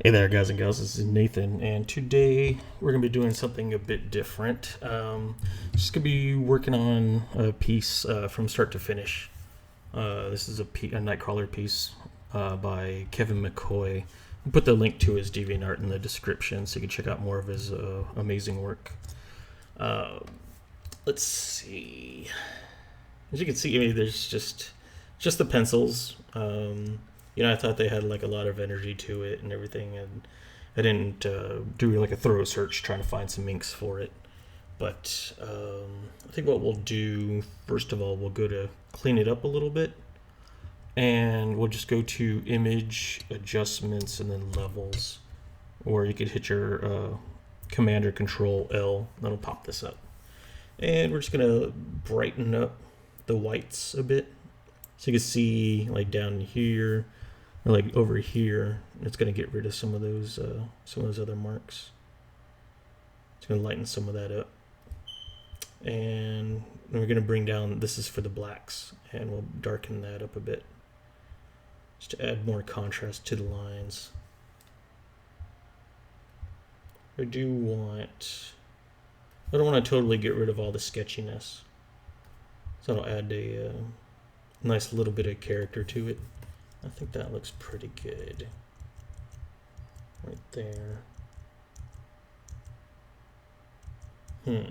Hey there, guys and gals. This is Nathan, and today we're going to be doing something a bit different. Just going to be working on a piece from start to finish. This is a Nightcrawler piece by Kevin McCoy. I'll put the link to his DeviantArt in the description so you can check out more of his amazing work. Uh, let's see. As you can see, there's just the pencils. I thought they had like a lot of energy to it and everything, and I didn't do like a thorough search trying to find some inks for it. But I think what we'll do first of all, we'll go to clean it up a little bit, and we'll just go to Image, Adjustments, and then Levels, or you could hit your Command or Control L. That'll pop this up, and we're just gonna brighten up the whites a bit, so you can see like down here or like over here. It's going to get rid of some of those other marks. It's going to lighten some of that up, and then we're going to bring down. This is for the blacks, and we'll darken that up a bit just to add more contrast to the lines. I don't want to totally get rid of all the sketchiness, so I'll add a nice little bit of character to it. I think that looks pretty good right there. Yeah,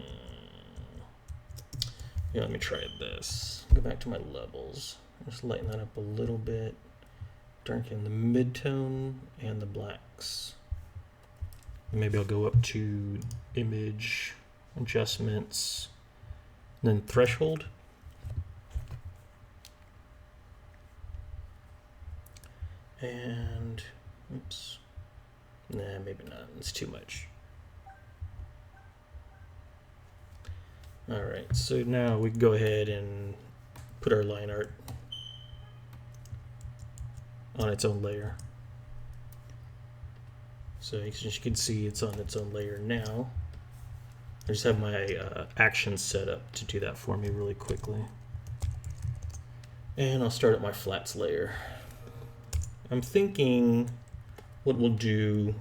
let me try this. Go back to my levels. Just lighten that up a little bit. Darken the mid-tone and the blacks. Maybe I'll go up to Image, Adjustments, and then Threshold. And, oops, nah, maybe not, it's too much. Alright, so now we can go ahead and put our line art on its own layer. So as you can see, it's on its own layer now. I just have my actions set up to do that for me really quickly. And I'll start at my flats layer. I'm thinking what we'll do,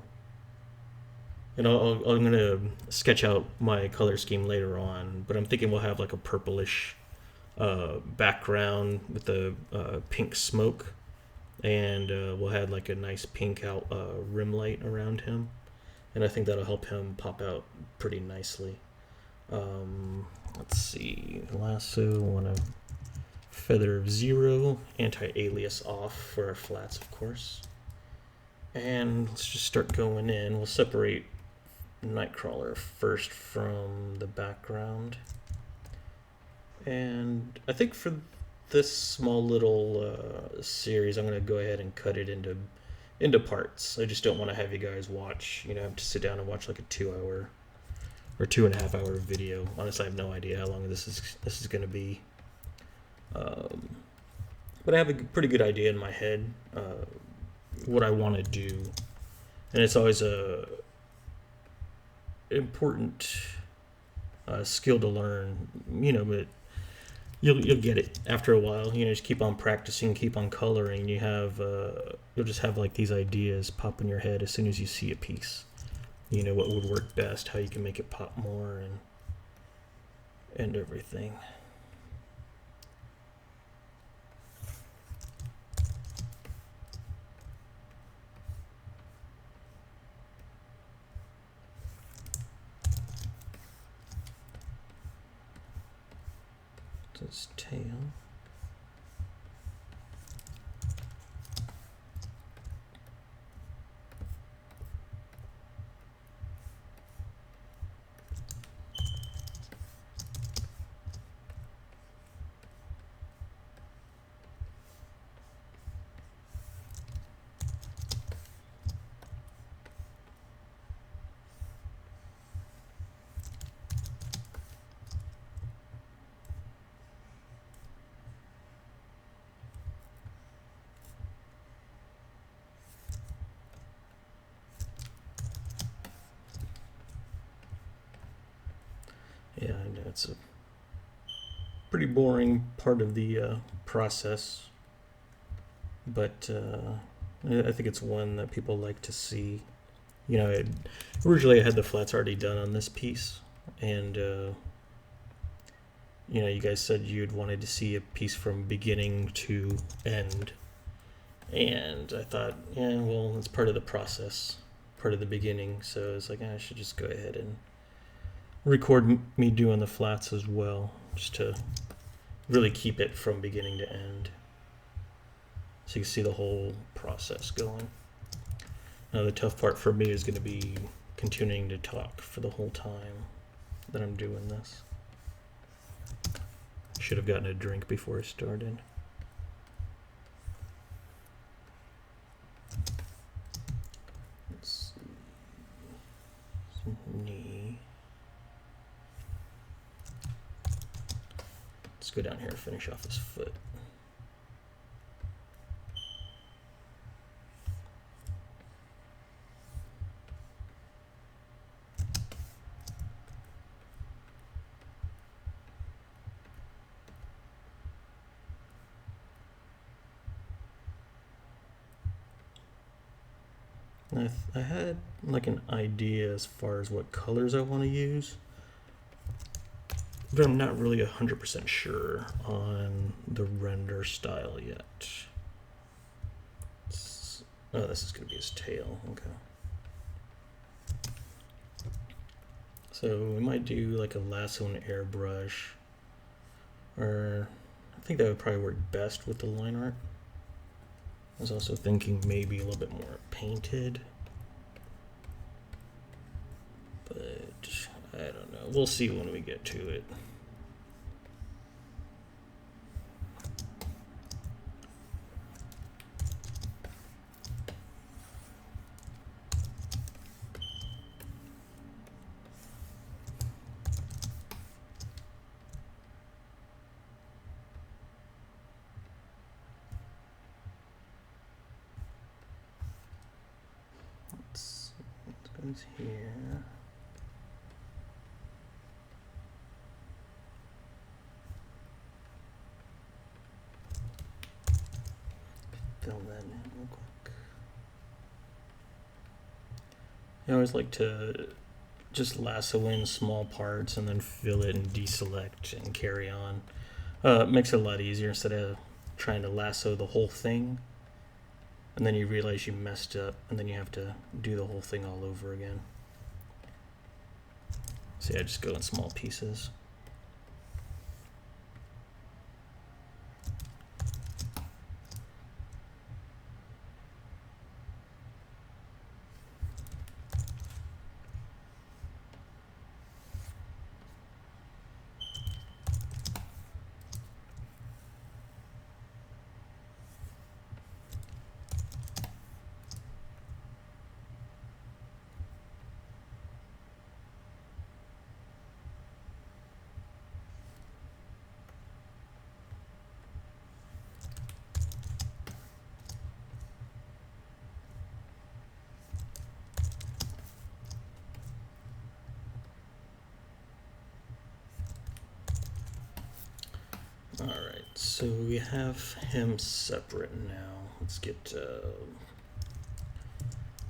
and I'm going to sketch out my color scheme later on, but I'm thinking we'll have like a purplish background with a pink smoke, and we'll have like a nice pink out rim light around him, and I think that'll help him pop out pretty nicely. Let's see, lasso, want to feather of 0, anti-alias off for our flats, of course. And let's just start going in. We'll separate Nightcrawler first from the background. And I think for this small little series, I'm going to go ahead and cut it into parts. I just don't want to have you guys watch, have to sit down and watch like a 2-hour or 2.5 hour video. Honestly, I have no idea how long this is going to be. But I have a pretty good idea in my head what I want to do, and it's always a important skill to learn, but you'll get it after a while. Just keep on practicing, keep on coloring. You'll just have like these ideas pop in your head as soon as you see a piece. What would work best, how you can make it pop more, and everything. His tail. Yeah, I know it's a pretty boring part of the process, but I think it's one that people like to see. You know, originally I had the flats already done on this piece, and you know, you guys said you'd wanted to see a piece from beginning to end, and I thought, yeah, well, it's part of the process, part of the beginning, so it's like I should just go ahead and record me doing the flats as well, just to really keep it from beginning to end, so you can see the whole process going. Now the tough part for me is going to be continuing to talk for the whole time that I'm doing this. Should have gotten a drink before I started. Let's see. Knee. Let's go down here and finish off his foot. I had like an idea as far as what colors I want to use, but I'm not really 100% sure on the render style yet. Oh, this is going to be his tail. Okay. So we might do like a lasso and airbrush, or I think that would probably work best with the line art. I was also thinking maybe a little bit more painted, but I don't know. We'll see when we get to it. Let's go here. Fill that in real quick. I always like to just lasso in small parts and then fill it and deselect and carry on. It makes it a lot easier instead of trying to lasso the whole thing and then you realize you messed up and then you have to do the whole thing all over again. So yeah, just go in small pieces. Alright, so we have him separate now. Let's get,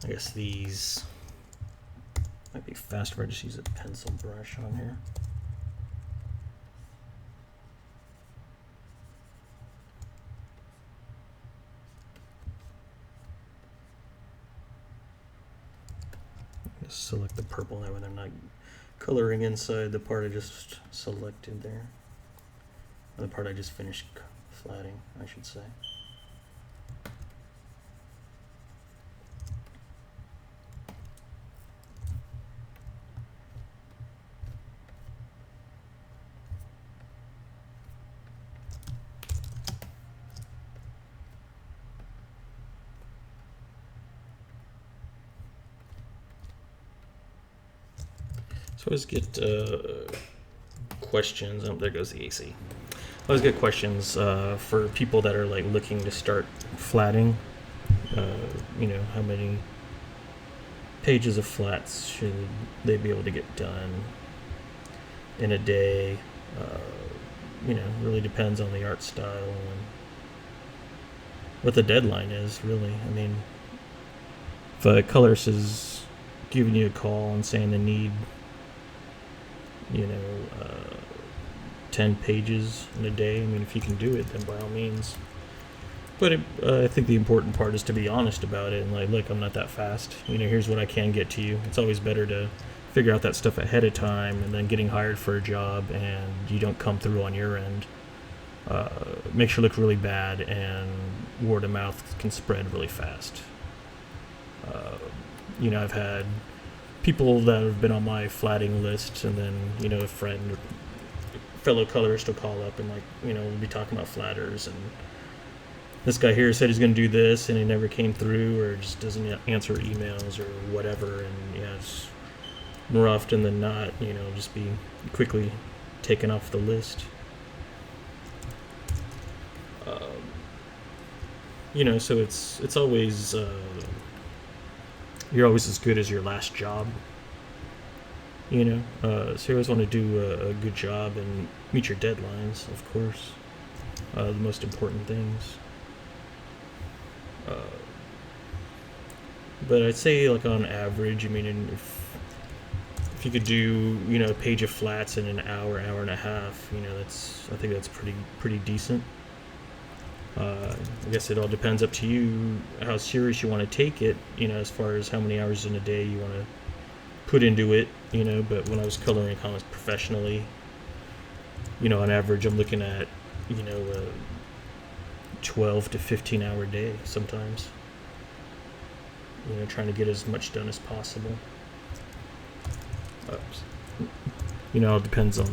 I guess these might be faster if I just use a pencil brush on here. Just select the purple, that way they're not coloring inside the part I just selected there. The part I just finished flatting, I should say. So I always get questions. Oh, there goes the AC. I always get questions for people that are like looking to start flatting. You know, how many pages of flats should they be able to get done in a day? You know, really depends on the art style what the deadline is, really. I mean, if a colorist is giving you a call and saying they need, you know, 10 pages in a day, I mean, if you can do it, then by all means. But I think the important part is to be honest about it and like, look, I'm not that fast. You know, here's what I can get to you. It's always better to figure out that stuff ahead of time and then getting hired for a job and you don't come through on your end. Makes you look really bad, and word of mouth can spread really fast. You know, I've had people that have been on my flatting list, and then, you know, a friend or fellow colorist will call up and, like, you know, we'll be talking about flatters, and this guy here said he's going to do this, and he never came through, or just doesn't answer emails or whatever, and yeah, it's more often than not, you know, just be quickly taken off the list. You know, so it's always you're always as good as your last job. You know, so you always want to do a good job and meet your deadlines, of course. The most important things. But I'd say, like, on average, I mean, if you could do, you know, a page of flats in an hour and a half, you know, I think that's pretty decent. I guess it all depends up to you how serious you want to take it, you know, as far as how many hours in a day you want to put into it, you know. But when I was coloring comics professionally, you know, on average, I'm looking at, you know, a 12 to 15 hour day sometimes, you know, trying to get as much done as possible. You know, it depends on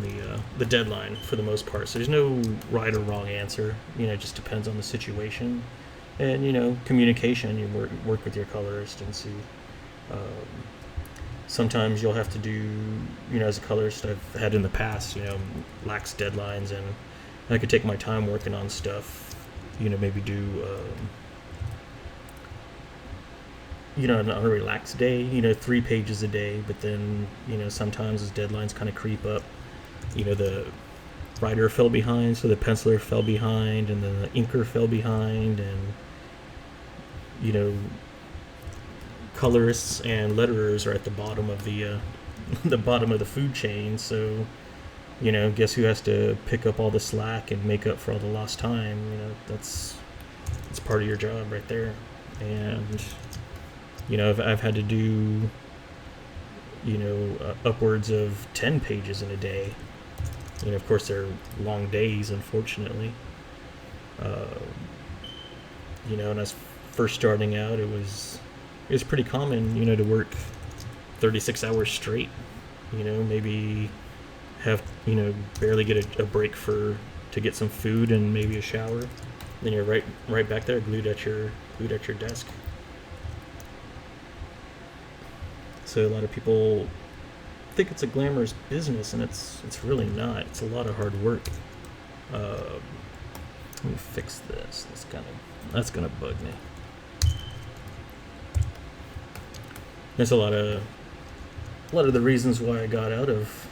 the deadline for the most part. So there's no right or wrong answer. You know, it just depends on the situation, and, you know, communication. You work with your colorist and see. Sometimes you'll have to do, you know, as a colorist I've had in the past, you know, lax deadlines, and I could take my time working on stuff. You know, maybe do. You know, on a relaxed day, you know, 3 pages a day, but then, you know, sometimes as deadlines kind of creep up, you know, the writer fell behind, so the penciler fell behind, and then the inker fell behind, and, you know, colorists and letterers are at the bottom of the the bottom of the food chain, so, you know, guess who has to pick up all the slack and make up for all the lost time? You know, it's part of your job right there. And, you know, I've had to do, you know, upwards of 10 pages in a day. You know, of course, they're long days, unfortunately. You know, when I was first starting out, it was pretty common, you know, to work 36 hours straight. You know, maybe have, you know, barely get a break to get some food and maybe a shower. Then you're right back there, glued at your desk. So a lot of people think it's a glamorous business, and it's really not. It's a lot of hard work. Let me fix this. That's gonna bug me. There's a lot of the reasons why I got out of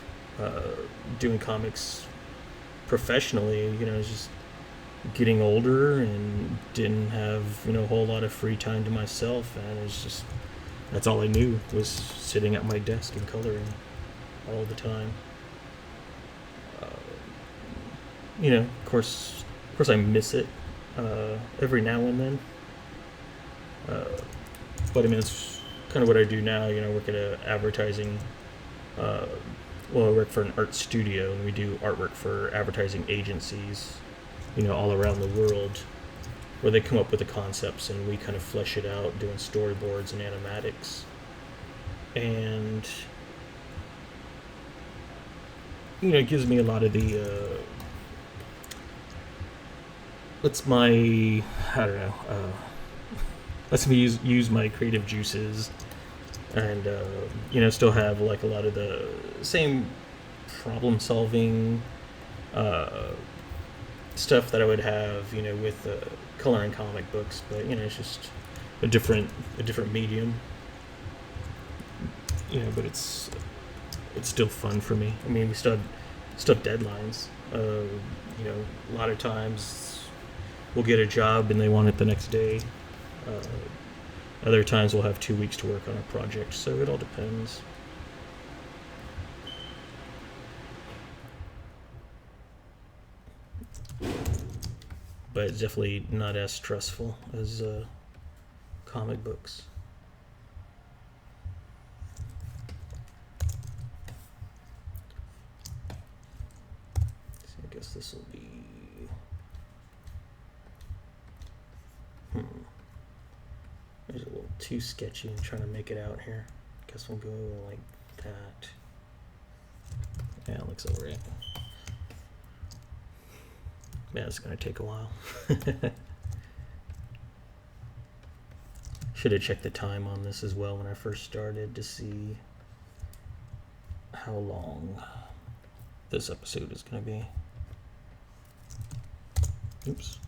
doing comics professionally. You know, I was just getting older and didn't have, you know, a whole lot of free time to myself, and it's just. That's all I knew, was sitting at my desk and coloring all the time. You know, of course I miss it every now and then. But I mean, it's kind of what I do now. You know, I work at an advertising. I work for an art studio, and we do artwork for advertising agencies, you know, all around the world, where they come up with the concepts and we kind of flesh it out, doing storyboards and animatics. And, you know, it gives me a lot of the, lets me use my creative juices, and, you know, still have, like, a lot of the same problem solving, stuff that I would have, you know, with coloring comic books, but, you know, it's just a different medium, you know. But it's still fun for me. I mean, we still have deadlines. You know, a lot of times we'll get a job and they want it the next day. Other times we'll have 2 weeks to work on a project, so it all depends. But it's definitely not as stressful as comic books. So I guess this will be... There's a little too sketchy. I'm trying to make it out here. Guess we'll go like that. Yeah, it looks alright. Yeah, it's gonna take a while. Should have checked the time on this as well when I first started to see how long this episode is gonna be. Oops.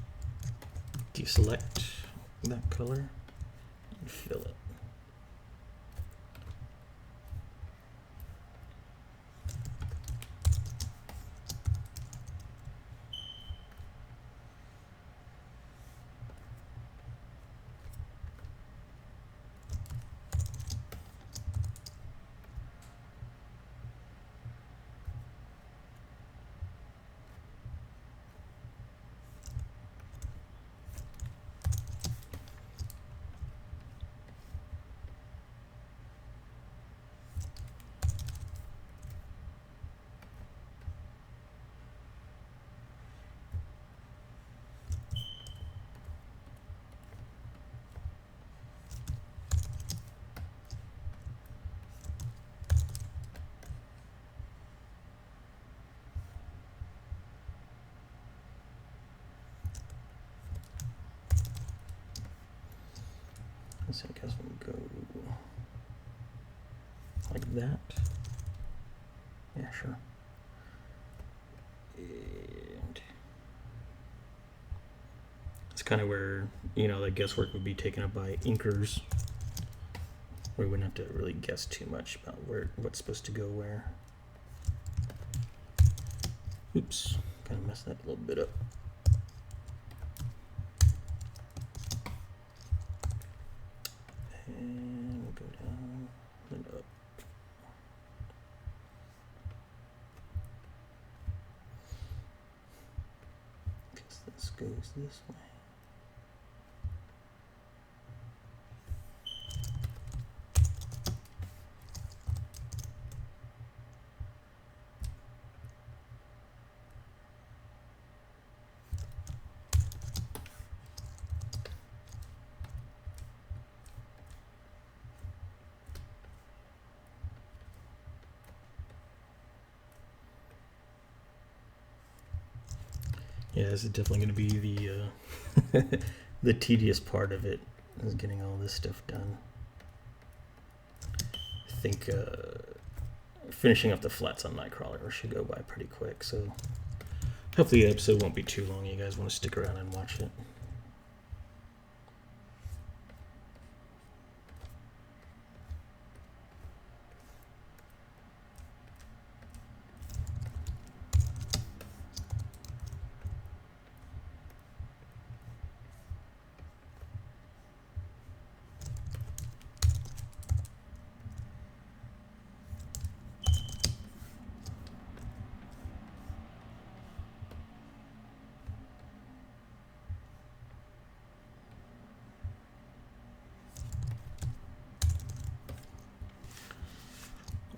Deselect that color and fill it. So I guess we'll go like that. Yeah, sure. And it's kind of where, you know, the guesswork would be taken up by inkers. We wouldn't have to really guess too much about what's supposed to go where. Oops, kind of messed that a little bit up. And we'll go down and up. Guess this goes this way. Yeah, this is definitely going to be the the tedious part of it, is getting all this stuff done. I think finishing up the flats on Nightcrawler should go by pretty quick, so hopefully the episode won't be too long. You guys want to stick around and watch it.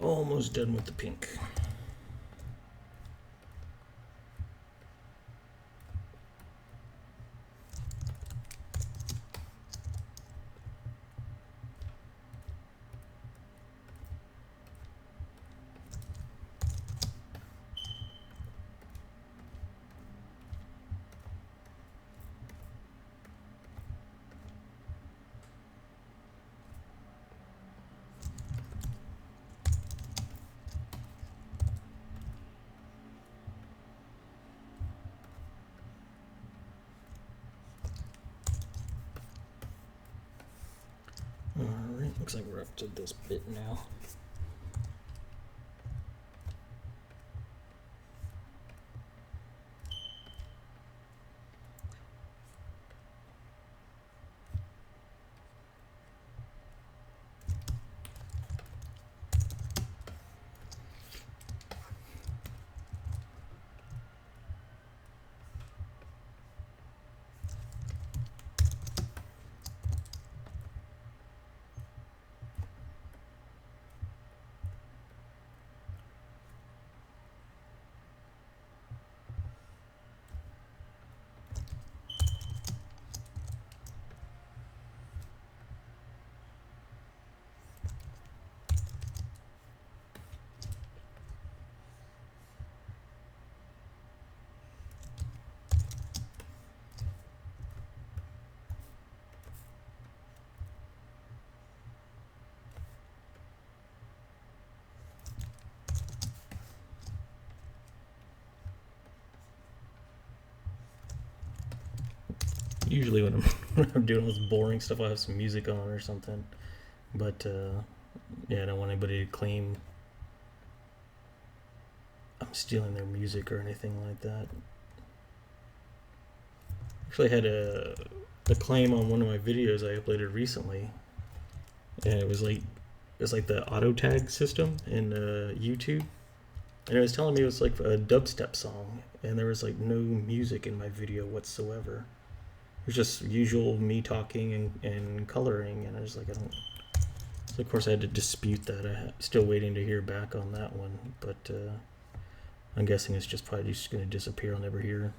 Almost done with the pink. Alright, looks like we're up to this bit now. Usually when I'm, when I'm doing this boring stuff, I'll have some music on or something. But yeah, I don't want anybody to claim I'm stealing their music or anything like that. Actually, I had a claim on one of my videos I uploaded recently, and it was like the auto tag system in YouTube, and it was telling me it was like a dubstep song, and there was like no music in my video whatsoever. It was just usual me talking and coloring, and I was like, I don't. So of course I had to dispute that. I'm still waiting to hear back on that one, but I'm guessing it's just probably just going to disappear. I'll never hear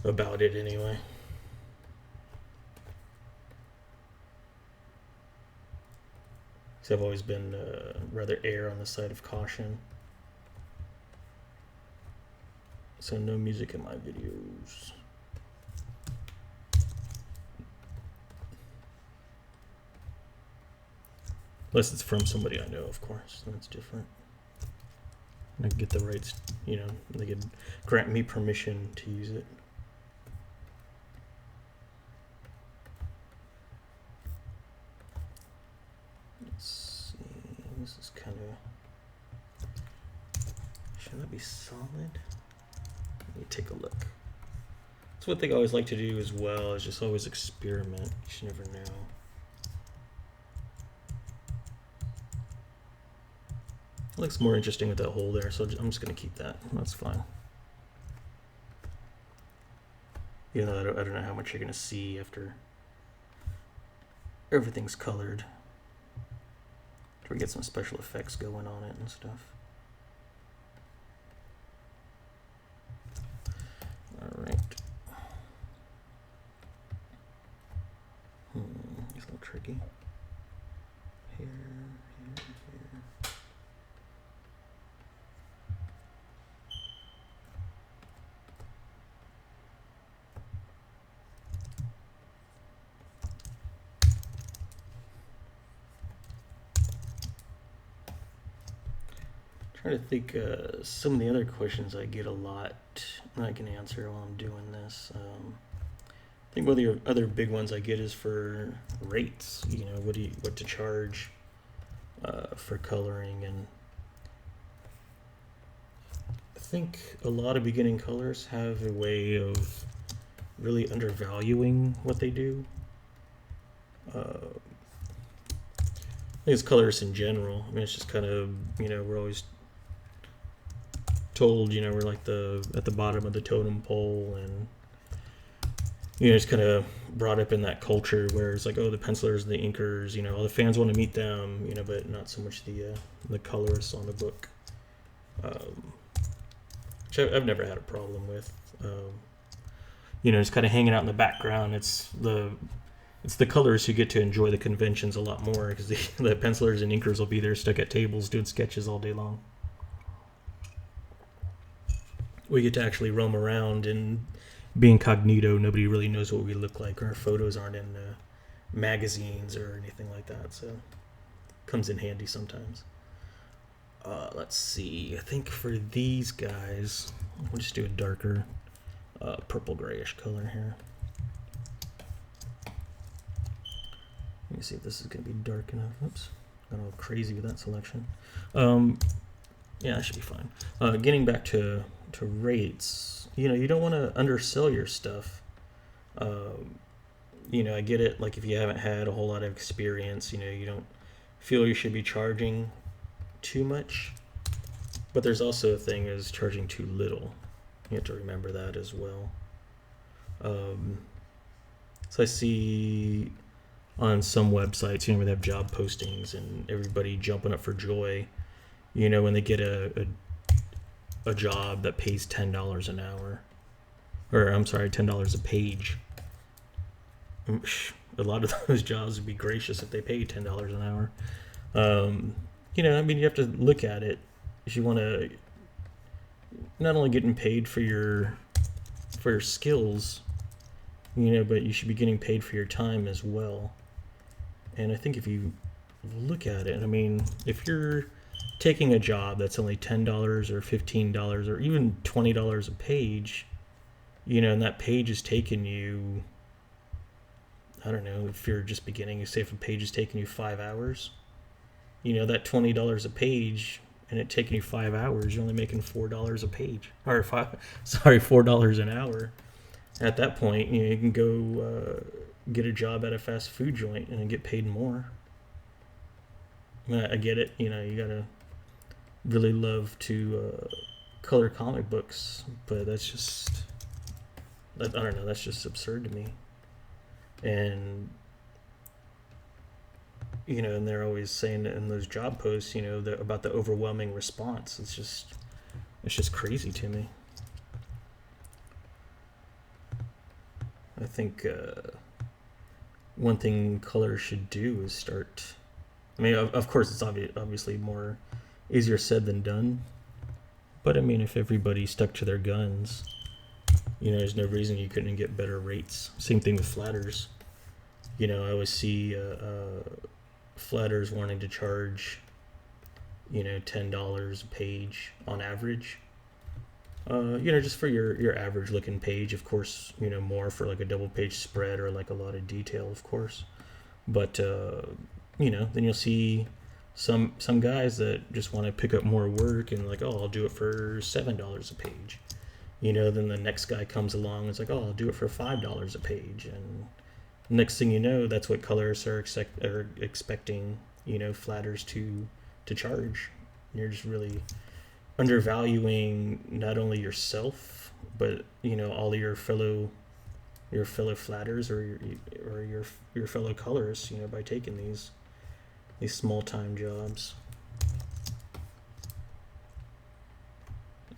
about it anyway. So I've always been rather err on the side of caution. So no music in my videos. Unless it's from somebody I know, of course. That's different. I get the rights, you know, they could grant me permission to use it. Let's see, this is kind of, should that be solid? Let me take a look. That's one thing I always like to do as well, is just always experiment. You never know. It looks more interesting with that hole there, so I'm just going to keep that. That's fine. Even though I don't know how much you're going to see after everything's colored. After we get some special effects going on it and stuff. Alright. It's a little tricky. Here, here, here. Trying to think some of the other questions I get a lot I can answer while I'm doing this. I think one of the other big ones I get is for rates. You know, what to charge for coloring, and I think a lot of beginning colors have a way of really undervaluing what they do. I think it's colorists in general. I mean, it's just kind of, you know, we're always told, you know, we're like at the bottom of the totem pole, and you know, it's kind of brought up in that culture where it's like, oh, the pencilers and the inkers, you know, all the fans want to meet them, you know, but not so much the colorists on the book, which I've never had a problem with. You know, just kind of hanging out in the background. It's the colorists who get to enjoy the conventions a lot more, because the pencilers and inkers will be there stuck at tables doing sketches all day long. We get to actually roam around and be incognito. Nobody really knows what we look like. Our photos aren't in magazines or anything like that, so it comes in handy sometimes. Let's see. I think for these guys, we'll just do a darker purple grayish color here. Let me see if this is going to be dark enough. Oops, got all crazy with that selection. Yeah, that should be fine. Getting back to rates, you know, you don't want to undersell your stuff. You know, I get it, like if you haven't had a whole lot of experience, you know, you don't feel you should be charging too much, but there's also a thing as charging too little. You have to remember that as well. So I see on some websites, you know, where they have job postings and everybody jumping up for joy, you know, when they get a job that pays $10 an hour, or I'm sorry, $10 a page. A lot of those jobs would be gracious if they paid $10 an hour. You know, I mean, you have to look at it if you want to not only getting paid for your skills, you know, but you should be getting paid for your time as well. And I think if you look at it, I mean, if you're taking a job that's only $10 or $15 or even $20 a page, and that page is taking you, I don't know, if you're just beginning, say if a page is taking you 5 hours, that $20 a page, and it taking you 5 hours, you're only making $4 a page, or $4 an hour. At that point, you can go get a job at a fast food joint and get paid more. I mean, I get it. You gotta really love to color comic books, but I don't know. That's just absurd to me. And and they're always saying in those job posts, about the overwhelming response. It's just crazy to me. I think one thing color should do is start. I mean, of course, it's obviously more easier said than done. But I mean, if everybody stuck to their guns, there's no reason you couldn't get better rates. Same thing with flatters. I always see flatters wanting to charge, $10 a page on average. Just for your average looking page, of course, more for like a double page spread or like a lot of detail, of course. But then you'll see some guys that just want to pick up more work and like, oh, I'll do it for $7 a page. Then the next guy comes along and it's like, oh, I'll do it for $5 a page, and next thing you know, that's what colorists are expecting, flatters to charge. And you're just really undervaluing not only yourself, but all of your fellow flatters or your fellow colorists, by taking these small time jobs.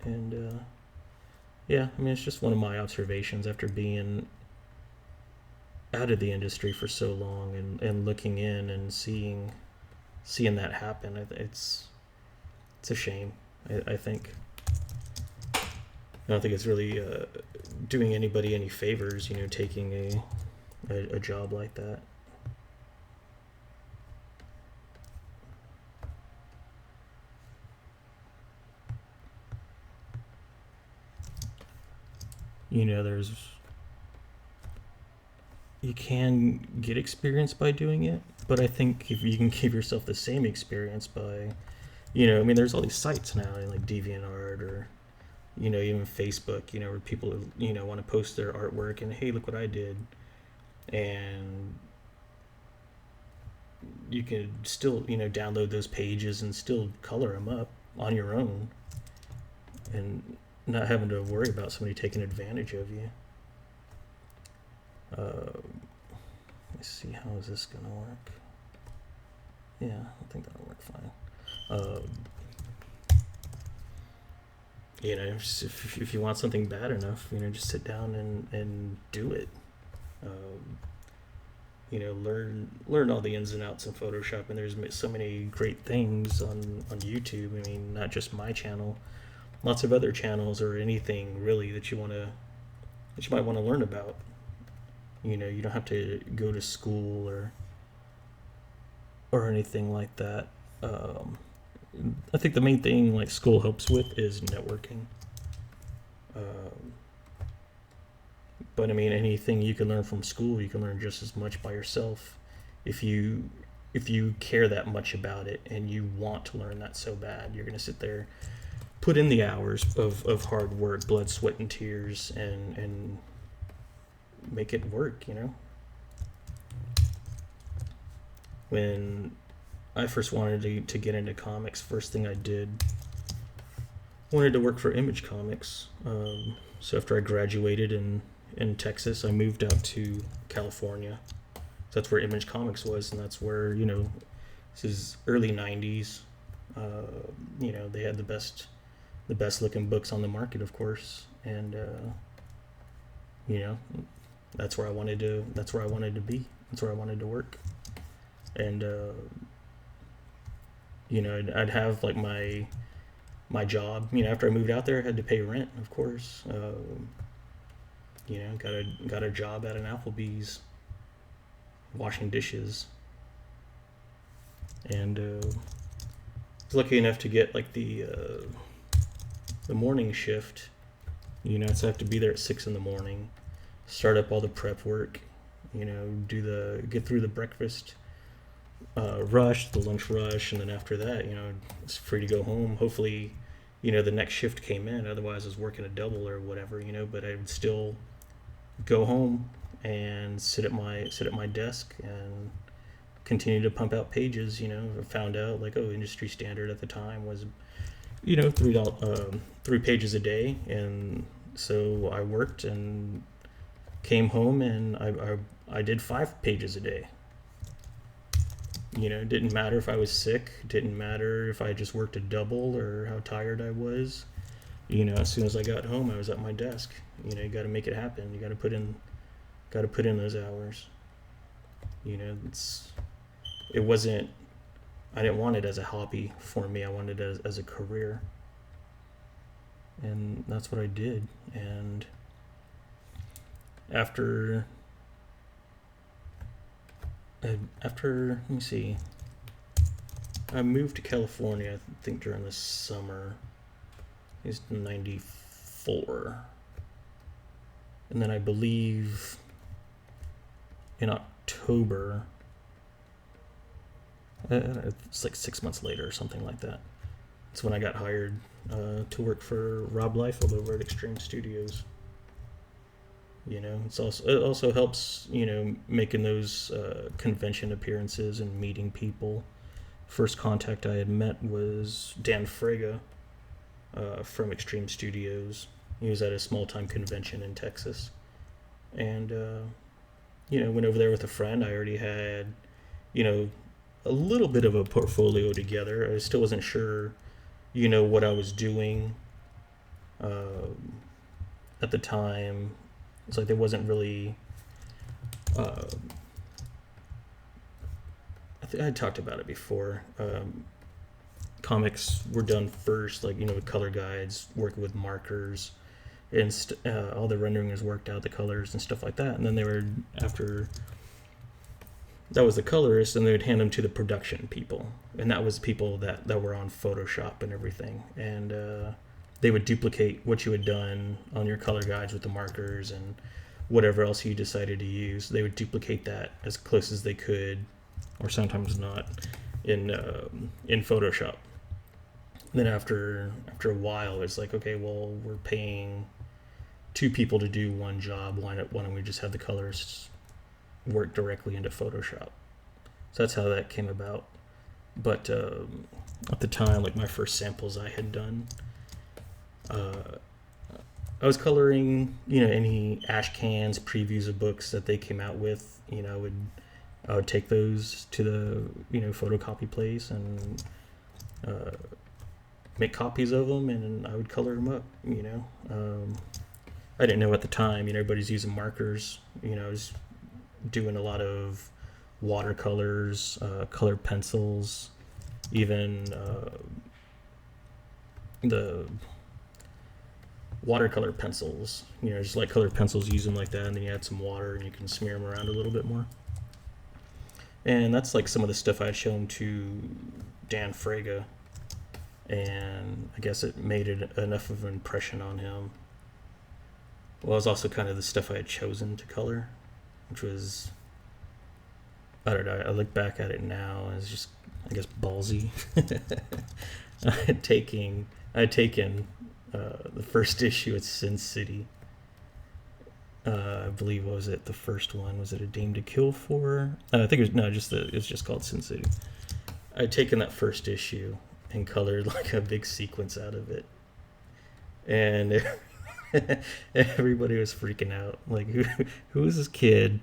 And yeah, I mean, it's just one of my observations after being out of the industry for so long and looking in and seeing that happen. It's a shame. I think. I don't think it's really doing anybody any favors, taking a job like that. You can get experience by doing it, but I think if you can give yourself the same experience by, I mean, there's all these sites now like DeviantArt or, even Facebook, where people, want to post their artwork and, hey, look what I did. And you can still, download those pages and still color them up on your own and not having to worry about somebody taking advantage of you. Let's see, how is this gonna work? Yeah, I think that'll work fine. If you want something bad enough, just sit down and do it. Learn all the ins and outs in Photoshop, and there's so many great things on YouTube. I mean, not just my channel, lots of other channels or anything really that you might want to learn about. You don't have to go to school or anything like that. I think the main thing like school helps with is networking. But I mean, anything you can learn from school, you can learn just as much by yourself if you care that much about it and you want to learn that so bad. You're gonna sit there, put in the hours of hard work, blood, sweat, and tears, and make it work. When I first wanted to get into comics, first thing I did, wanted to work for Image Comics. So after I graduated in Texas, I moved out to California. So that's where Image Comics was, and that's where, this is early 90s. They had the best looking books on the market, of course. And, that's where I wanted to be. That's where I wanted to work. And, I'd have like my job, after I moved out there, I had to pay rent, of course. Got a job at an Applebee's washing dishes. And, was lucky enough to get like the morning shift, So I have to be there at 6 in the morning, start up all the prep work, get through the breakfast rush, the lunch rush, and then after that, it's free to go home. Hopefully, the next shift came in. Otherwise, I was working a double or whatever, but I would still go home and sit at my desk and continue to pump out pages. I found out industry standard at the time was three pages a day, and so I worked and came home and I did 5 pages a day. It didn't matter if I was sick, didn't matter if I just worked a double or how tired I was. As soon as I got home, I was at my desk. You got to make it happen. You got to put in those hours. It wasn't. I didn't want it as a hobby for me. I wanted it as a career, and that's what I did. And after let me see, I moved to California, I think during the summer. It's 94. And then I believe in October, it's like 6 months later or something like that. It's when I got hired to work for Rob Liefeld over at Extreme Studios. It also helps, making those convention appearances and meeting people. First contact I had met was Dan Frega from Extreme Studios. He was at a small-time convention in Texas. And, went over there with a friend. I already had, a little bit of a portfolio together. I still wasn't sure, what I was doing at the time. It's like there wasn't really. I think I talked about it before. Comics were done first, with color guides, working with markers, and all the rendering was worked out, the colors and stuff like that. And then they were after. That was the colorist, and they would hand them to the production people, and that was people that were on Photoshop and everything, and they would duplicate what you had done on your color guides with the markers and whatever else you decided to use. They would duplicate that as close as they could, or sometimes not, in Photoshop. And then after a while, it's like, okay, well, we're paying 2 people to do one job. Why don't we just have the colorists work directly into Photoshop? So that's how that came about. But at the time, my first samples I had done, I was coloring, any ash cans, previews of books that they came out with. I would take those to the, photocopy place and make copies of them, and I would color them up. I didn't know at the time, everybody's using markers. I was doing a lot of watercolors, colored pencils, even the watercolor pencils, just like colored pencils, use them like that, and then you add some water and you can smear them around a little bit more. And that's some of the stuff I had shown to Dan Frega, and I guess it made enough of an impression on him. Well, it was also kind of the stuff I had chosen to color, which was, I don't know, I look back at it now and it's just, I guess, ballsy. I had taken the first issue at Sin City. I believe, what was it? The first one, was it A Dame to Kill For? I think it's just called Sin City. I had taken that first issue and colored a big sequence out of it, and everybody was freaking out. Who is this kid?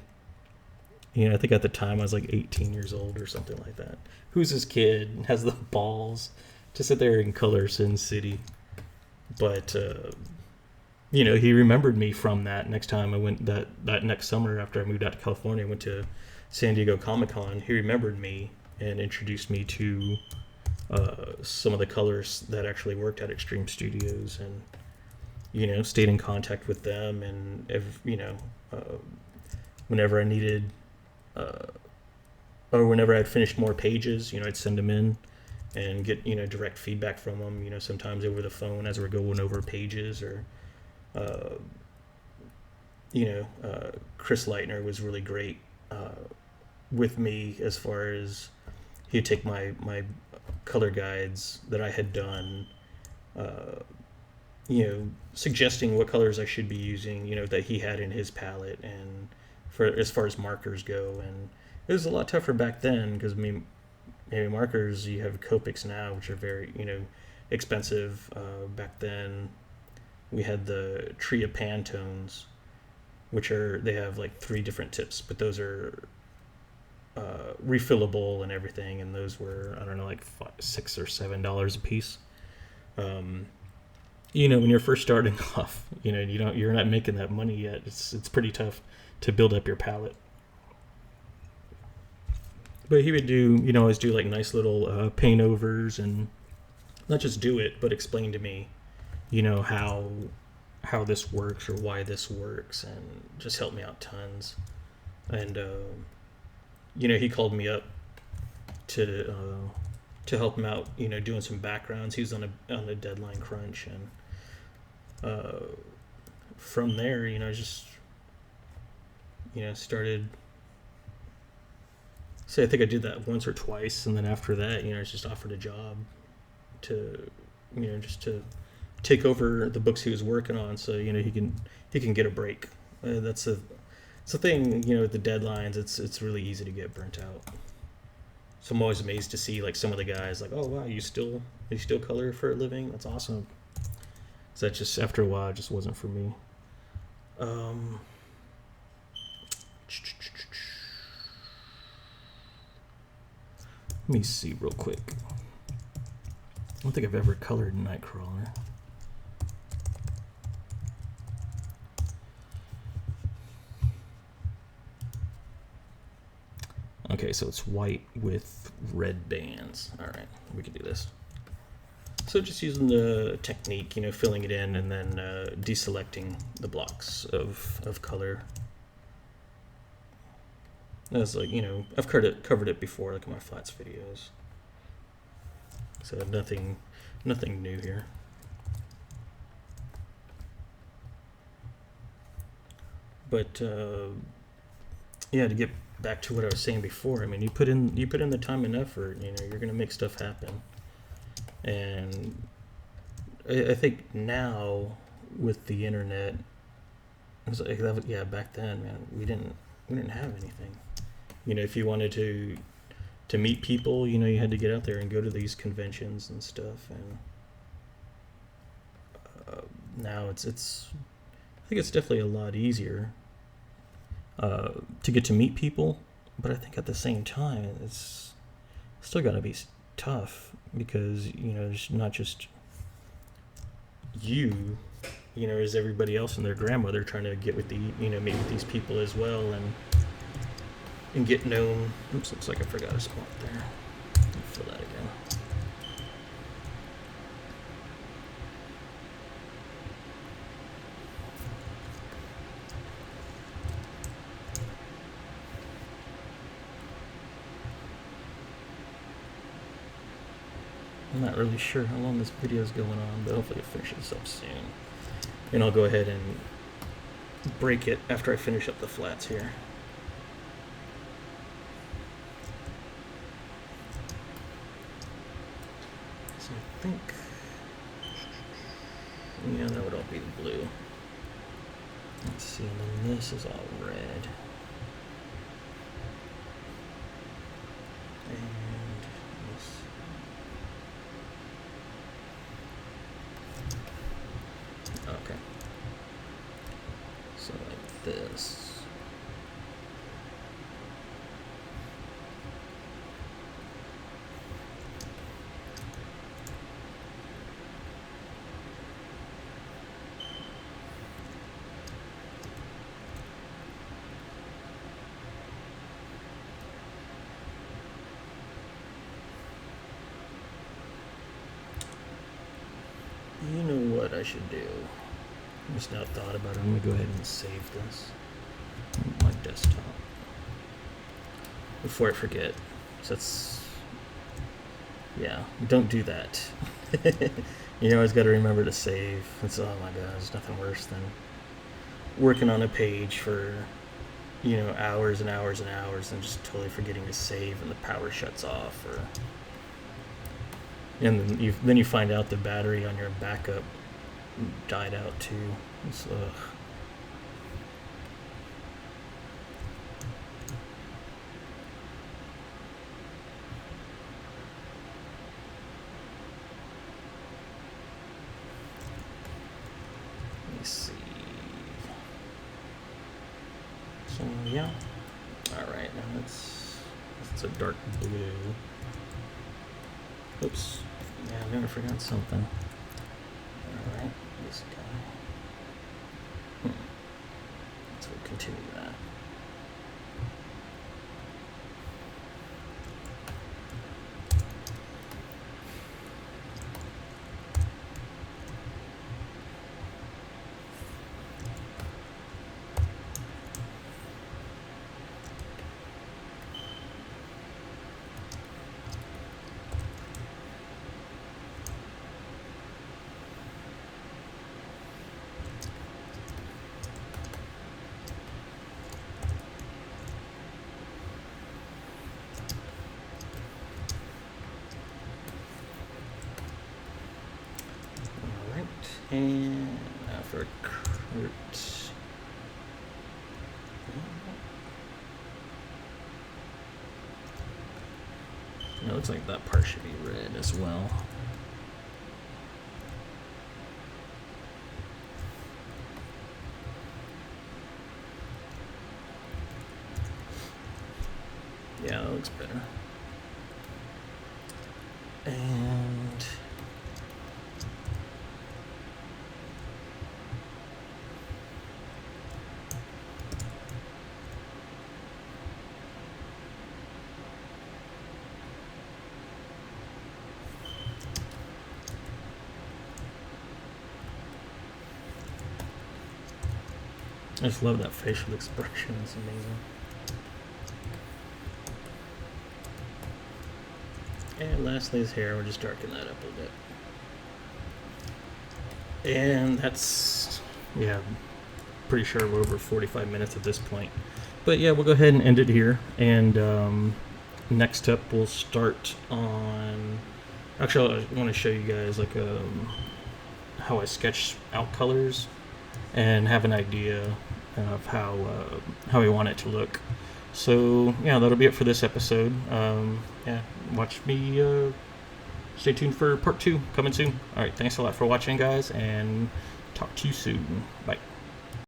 I think at the time I was 18 years old or something like that. Who's this kid? Has the balls to sit there and color Sin City? But he remembered me from that. Next time I went, that next summer after I moved out to California, I went to San Diego Comic-Con. He remembered me and introduced me to some of the colors that actually worked at Extreme Studios, and stayed in contact with them. And whenever I needed, or whenever I'd finished more pages, I'd send them in and get direct feedback from them. Sometimes over the phone as we're going over pages, or uh, Chris Leitner was really great with me as far as he'd take my color guides that I had done, uh, suggesting what colors I should be using, that he had in his palette, and for as far as markers go. And it was a lot tougher back then because maybe markers, you have Copics now, which are very expensive. Back then, we had the Tria Pantones, which they have like 3 different tips, but those are refillable and everything, and those were, I don't know, like $6 or $7 a piece. When you're first starting off, you're not making that money yet. It's pretty tough to build up your palette. But he would always do like nice little paint overs, and not just do it, but explain to me, how this works or why this works, and just help me out tons. And he called me up to help him out, doing some backgrounds. He was on a deadline crunch, and from there, just started. So I think I did that once or twice, and then after that, I was just offered a job to, just to take over the books he was working on, so he can get a break. It's the thing, with the deadlines. It's really easy to get burnt out. So I'm always amazed to see like some of the guys like, oh wow, you still color for a living? That's awesome. So that just after a while, it just wasn't for me. Let me see real quick. I don't think I've ever colored Nightcrawler. Okay, so it's white with red bands. All right, we can do this. So just using the technique, filling it in and then deselecting the blocks of color. As like, I've covered it before, like in my flats videos. So nothing new here. But to get back to what I was saying before, I mean, you put in the time and effort, you're gonna make stuff happen. And I think now with the internet, it's like back then, man, we didn't have anything. If you wanted to meet people, you had to get out there and go to these conventions and stuff. And now it's I think it's definitely a lot easier to get to meet people, but I think at the same time it's still got to be tough because it's not just there's everybody else and their grandmother trying to get with meet with these people as well, and get known. Oops, looks like I forgot a spot there. I'll fill that again. I'm not really sure how long this video is going on, but hopefully it finishes up soon. And I'll go ahead and break it after I finish up the flats here. So I think, that would all be the blue. Let's see, and then this is all red. And this. Okay. So like this. You know what I should do? I just now thought about it. I'm going to go ahead and save this on my desktop before I forget. So that's, don't do that. You always got to remember to save. It's, oh my god, there's nothing worse than working on a page for, hours and hours and hours and just totally forgetting to save and the power shuts off, and then you find out the battery on your backup died out too. It's, ugh. Let me see. So yeah. Alright, now it's a dark blue. Oops. Yeah, I'm gonna forget something. Alright, this guy. So we'll continue that. And now for Kurt. It looks like that part should be red as well. Yeah, that looks better. And I just love that facial expression. It's amazing. And lastly, his hair. We'll just darken that up a little bit. And that's, yeah, pretty sure we're over 45 minutes at this point. But yeah, we'll go ahead and end it here. And next up, we'll start on. Actually, I want to show you guys like how I sketch out colors and have an idea of how we want it to look. So yeah, that'll be it for this episode. Yeah, watch me. Stay tuned for part 2 coming soon. All right, thanks a lot for watching, guys, and talk to you soon. Bye.